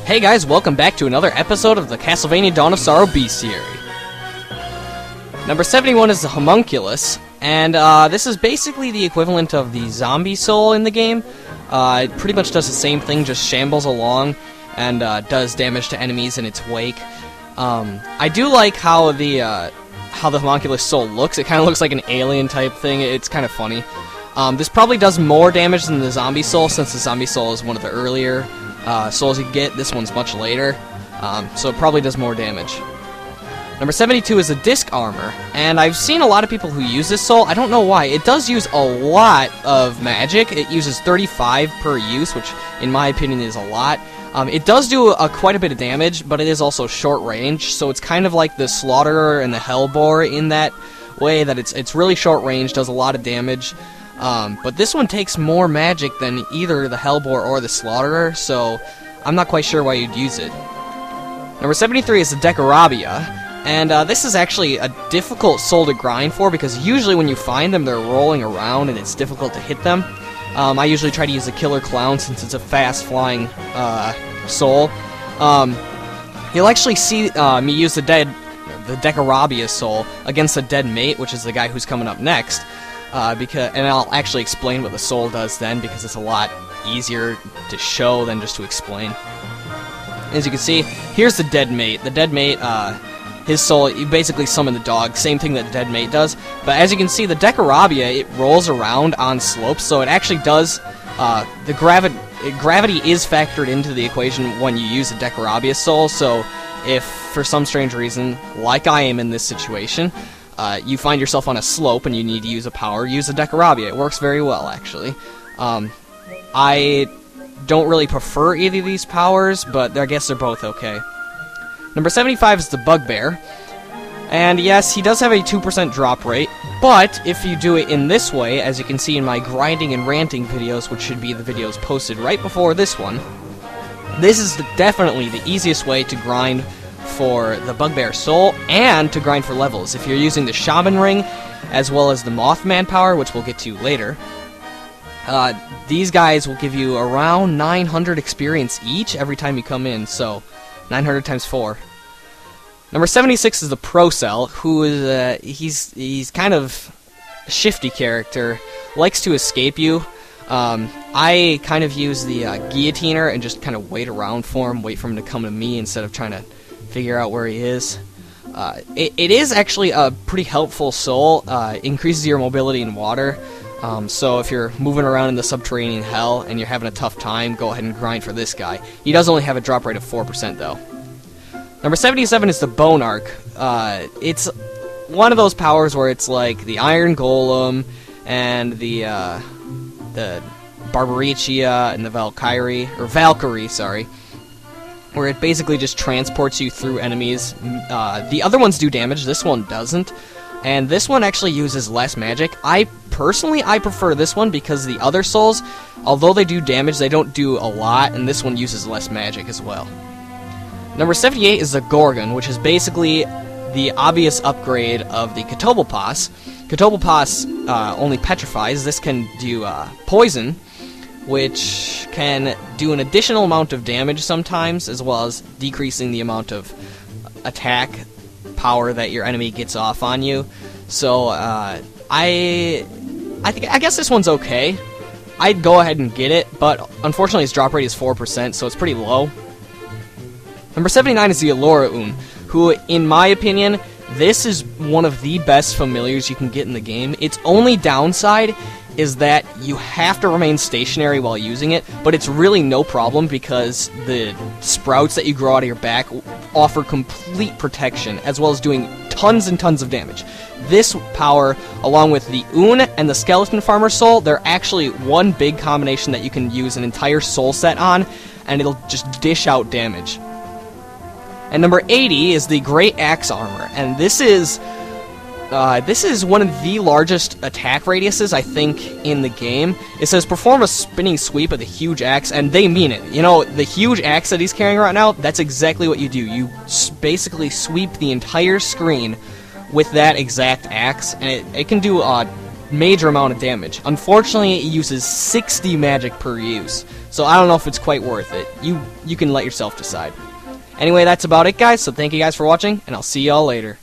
Hey guys, welcome back to another episode of the Castlevania Dawn of Sorrow bestiary. Number 71 is the Homunculus, and this is basically the equivalent of the zombie soul in the game. It pretty much does the same thing, just shambles along and does damage to enemies in its wake. I do like how the Homunculus soul looks. It kind of looks like an alien type thing. It's kind of funny. This probably does more damage than the zombie soul, since the zombie soul is one of the earlier souls you can get. This one's much later, so it probably does more damage. Number 72 is the disc armor, and I've seen a lot of people who use this soul. I don't know why. It does use a lot of magic. It uses 35 per use, which in my opinion is a lot. It does do quite a bit of damage, but it is also short range, so it's kind of like the Slaughterer and the Hellbore in that way, that it's really short range, does a lot of damage. But this one takes more magic than either the Hellbore or the Slaughterer, so I'm not quite sure why you'd use it. Number 73 is the Decarabia, and this is actually a difficult soul to grind for, because usually when you find them, they're rolling around and it's difficult to hit them. I usually try to use the Killer Clown since it's a fast-flying soul. You'll actually see me use the Decarabia soul against the dead mate, which is the guy who's coming up next. And I'll actually explain what the soul does then, because it's a lot easier to show than just to explain. As you can see, here's the dead mate. The dead mate, his soul, you basically summon the dog, same thing that the dead mate does. But as you can see, the Decarabia, it rolls around on slopes, so it actually does, gravity is factored into the equation when you use the Decarabia soul, so if for some strange reason, like I am in this situation, you find yourself on a slope and you need to use a power, use a Decarabia. It works very well, actually. I don't really prefer either of these powers, but I guess they're both okay. Number 75 is the Bugbear. And yes, he does have a 2% drop rate, but if you do it in this way, as you can see in my grinding and ranting videos, which should be the videos posted right before this one, this is definitely the easiest way to grind for the Bugbear soul, and to grind for levels. If you're using the Shaman Ring, as well as the Mothman power, which we'll get to later, these guys will give you around 900 experience each every time you come in, so 900 times 4. Number 76 is the Procell, who is, he's kind of a shifty character, likes to escape you. I kind of use the Guillotiner and just kind of wait around for him, wait for him to come to me instead of trying to figure out where he is. It is actually a pretty helpful soul. Increases your mobility in water. So if you're moving around in the subterranean hell and you're having a tough time, go ahead and grind for this guy. He does only have a drop rate of 4% though. Number 77 is the Bone Arc. It's one of those powers where it's like the Iron Golem and the Barbaricia and the Valkyrie, sorry, where it basically just transports you through enemies. The other ones do damage, this one doesn't. And this one actually uses less magic. I prefer this one because the other souls, although they do damage, they don't do a lot, and this one uses less magic as well. Number 78 is the Gorgon, which is basically the obvious upgrade of the Catoblepas. Catoblepas only petrifies. This can do poison, which can do an additional amount of damage sometimes, as well as decreasing the amount of attack power that your enemy gets off on you. So I guess this one's okay. I'd go ahead and get it, but unfortunately his drop rate is 4%, so it's pretty low. Number 79 is the Aloraun, who, in my opinion, this is one of the best familiars you can get in the game. Its only downside is that you have to remain stationary while using it, but it's really no problem because the sprouts that you grow out of your back offer complete protection, as well as doing tons and tons of damage. This power, along with the Un and the Skeleton Farmer Soul, they're actually one big combination that you can use an entire soul set on, and it'll just dish out damage. And number 80 is the Great Axe Armor, and this is one of the largest attack radiuses, I think, in the game. It says, perform a spinning sweep of the huge axe, and they mean it. You know, the huge axe that he's carrying right now, that's exactly what you do. You basically sweep the entire screen with that exact axe, and it can do major amount of damage. Unfortunately, it uses 60 magic per use, so I don't know if it's quite worth it. You can let yourself decide. Anyway, that's about it, guys, so thank you guys for watching, and I'll see y'all later.